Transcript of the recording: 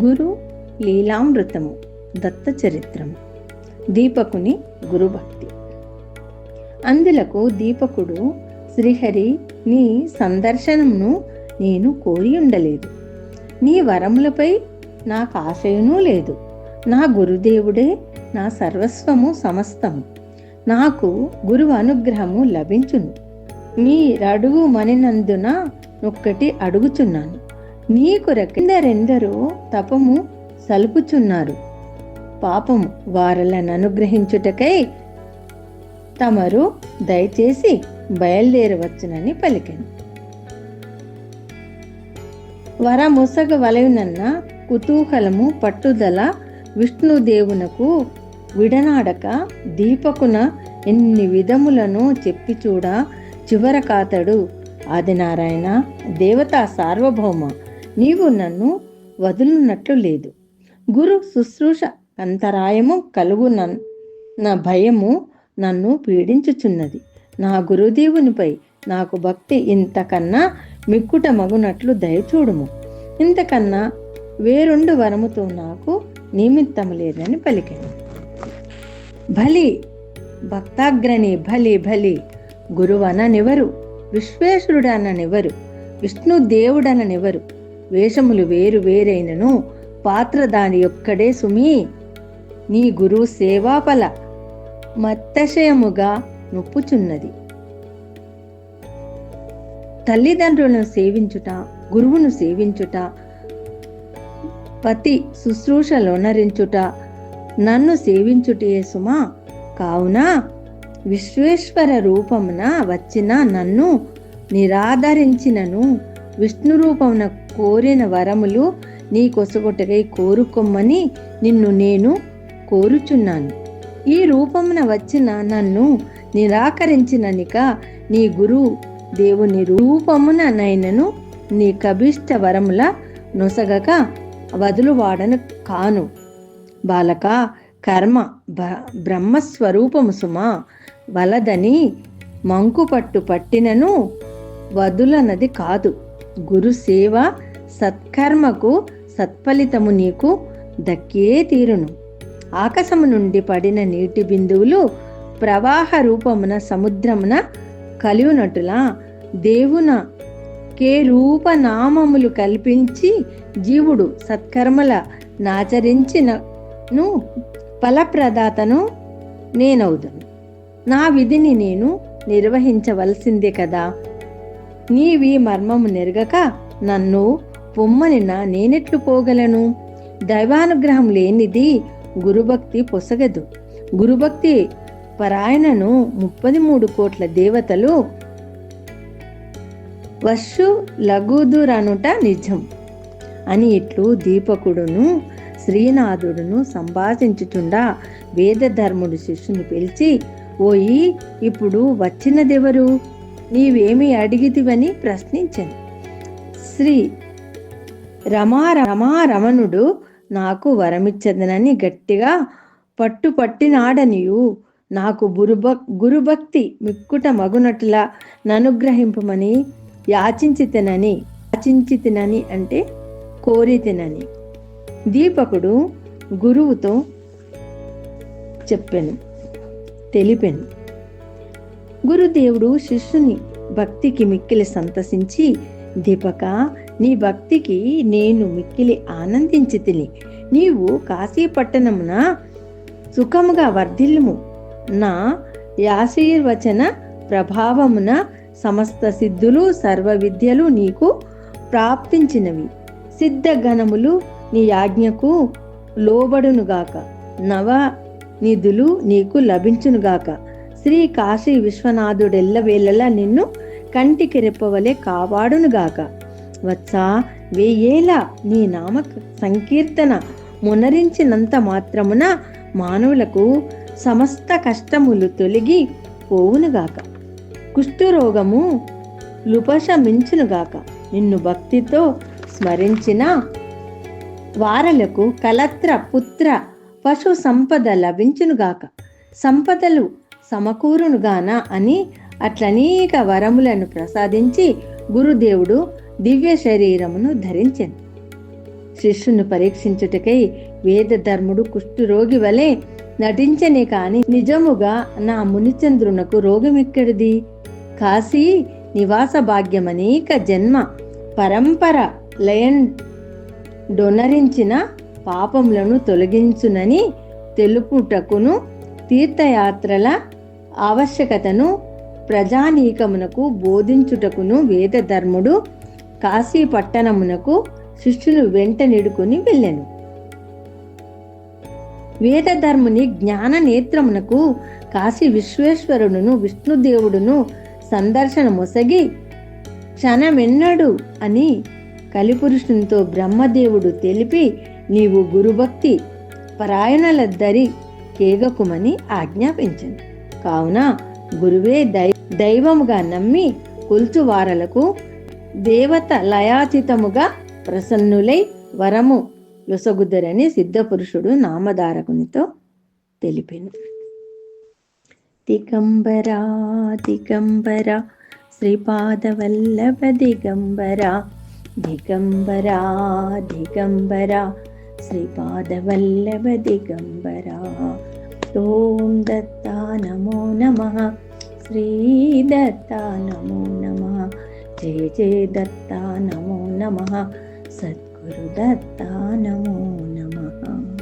గురు లీలామృతము దత్త చరిత్రము దీపకుని గురుభక్తి. అందులకు దీపకుడు, శ్రీహరి, నీ సందర్శనమును నేను కోరి ఉండలేదు. నీ వరములపై నాకు ఆశయునూ లేదు. నా గురుదేవుడే నా సర్వస్వము సమస్తము. నాకు గురువు అనుగ్రహము లభించును. మీరడుగు మనినందున నొక్కటి అడుగుచున్నాను. నీ కొరకెందరెందరో తపము సలుపుచున్నారు. పాపము వారలను అనుగ్రహించుటకై తమరు దయచేసి బయలుదేరవచ్చునని పలికెను. వరమొసగ వలయునన్న కుతూహలము పట్టుదల విష్ణుదేవునకు విడనాడక దీపకున ఎన్ని విధములను చెప్పి చూడ చివరకాతడు, ఆదినారాయణ, దేవతా సార్వభౌమ, నీవు నన్ను వదులున్నట్లు లేదు. గురు శుశ్రూష అంతరాయము కలుగునన్న భయము నన్ను పీడించుచున్నది. నా గురుదేవునిపై నాకు భక్తి ఇంతకన్నా మిక్కుట మగునట్లు దయచూడుము. ఇంతకన్నా వేరొండు వరముతో నాకు నిమిత్తము లేదని పలికాను. భలి భక్తాగ్రణి, భలి భలి, గురువననెవరు, విశ్వేశ్వరుడననెవరు, విష్ణుదేవుడననెవరు. వేషములు వేరు వేరైనను పాత్ర దాని ఒక్కడే సుమీ. నీ గురువు సేవాఫల మత్తశయముగా నొప్పుచున్నది. తల్లిదండ్రులను సేవించుట, గురువును సేవించుట, పతి శుశ్రూషలోనరించుట, నన్ను సేవించుటే సుమా. కావున విశ్వేశ్వర రూపమున వచ్చిన నన్ను నిరాదరించినను విష్ణు రూపమున కోరిన వరములు నీ కొసగొట్టగై కోరుకొమ్మని నిన్ను నేను కోరుచున్నాను. ఈ రూపమున వచ్చిన నన్ను నిరాకరించిననిక నీ గురు దేవుని రూపమున నైనను నీ కభిష్ట వరముల నొసగక వదులువాడను కాను. బాలక, కర్మ బ్రహ్మస్వరూపము సుమా. వలదని మంకుపట్టు పట్టినను వదులనది కాదు. గురు సేవ సత్కర్మకు సత్ఫలితము నీకు దక్కే తీరును. ఆకాశము నుండి పడిన నీటి బిందువులు ప్రవాహ రూపమున సముద్రమున కలియునట్టులా దేవున కే రూపనామములు కల్పించి జీవుడు సత్కర్మల నాచరించినను ఫలప్రదాతను నేనవుదును. నా విధిని నేను నిర్వహించవలసిందే కదా. నీవి మర్మము నెరగక నన్ను పొమ్మని నేనెట్లు పోగలను? దైవానుగ్రహం లేనిది గురుభక్తి పొసగదు. గురుభక్తి పరాయణను 33 కోట్ల దేవతలు వశు లగుదురనుట నిజం అని ఇట్లు దీపకుడును శ్రీనాథుడును సంభాషించుచుండా వేదధర్ముడు శిష్యుని పిలిచి, ఓయి, ఇప్పుడు వచ్చినదెవరు? నీవేమి అడిగితివని ప్రశ్నించాను. శ్రీ రమారమణుడు నాకు వరమిచ్చదనని గట్టిగా పట్టుపట్టినాడనియు నాకు గురుభక్తి మిక్కుట మగునట్లా ననుగ్రహింపమని యాచించితినని అంటే కోరితినని దీపకుడు గురువుతో తెలిపెను. గురుదేవుడు శిష్యుని భక్తికి మిక్కిలి సంతసించి, దీపక, నీ భక్తికి నేను మిక్కిలి ఆనందించితిని. నీవు కాశీపట్టణమున సుఖముగా వర్ధిల్లుము. నా యాశీర్వచన ప్రభావమున సమస్త సిద్ధులు సర్వ విద్యలు నీకు ప్రాప్తించినవి. సిద్ధగణములు నీ ఆజ్ఞకు లోబడునుగాక. నవ నిధులు నీకు లభించునుగాక. శ్రీ కాశీ విశ్వనాథుడెల్లవేళలా నిన్ను కంటికి రెప్పవలే కాపాడునుగాక. వత్సా, వేయేల నీ నామ సంకీర్తన మునరించినంత మాత్రమున మానవులకు సమస్త కష్టములు తొలగి పోవునుగాక. కుష్ఠరోగము లుపశమించునుగాక. నిన్ను భక్తితో స్మరించిన వారలకు కలత్ర పుత్ర పశు సంపద లభించునుగాక. సంపదలు సమకూరునుగాన అని అట్లనేక వరములను ప్రసాదించి గురుదేవుడు దివ్య శరీరమును ధరించెను. శిష్యును పరీక్షించుటకై వేదధర్ముడు కుష్ఠరోగి వలె నటించనే కాని నిజముగా నా మునిచంద్రునకు రోగమెక్కడిది? కాశీ నివాస భాగ్యమనేక జన్మ పరంపర లయండొనరించిన పాపములను తొలగించునని తెలుపుటకును తీర్థయాత్రల ఆవశ్యకతను ప్రజానీకమునకు బోధించుటకును వేదధర్ముడు కాశీ పట్టణమునకు శిష్యులు వెంట నిడుకుని వెళ్ళెను. వేదధర్ముని జ్ఞాన నేత్రమునకు కాశీ విశ్వేశ్వరుడును విష్ణుదేవుడును సందర్శన మొసగి క్షణమెన్నడు అని కలిపురుషునితో బ్రహ్మదేవుడు తెలిపి, నీవు గురుభక్తి పరాయణలద్దరి కేగకుమని ఆజ్ఞాపించను. కావున గురువే దైవముగా నమ్మి కొల్చువారలకు దేవత లయాచితముగా ప్రసన్నులై వరము లొసగుదరని సిద్ధపురుషుడు నామధారకునితో తెలిపెను. దిగంబరా దిగంబరా శ్రీపాదవల్లభ దిగంబరా దిగంబరా దిగంబరా శ్రీపాదవల్లభ దిగంబరా. ఓం దత్తా నమో నమః, శ్రీ దత్తా నమో నమః, జయ జయ దత్తా నమో నమః, సద్గురు దత్తా నమో నమః.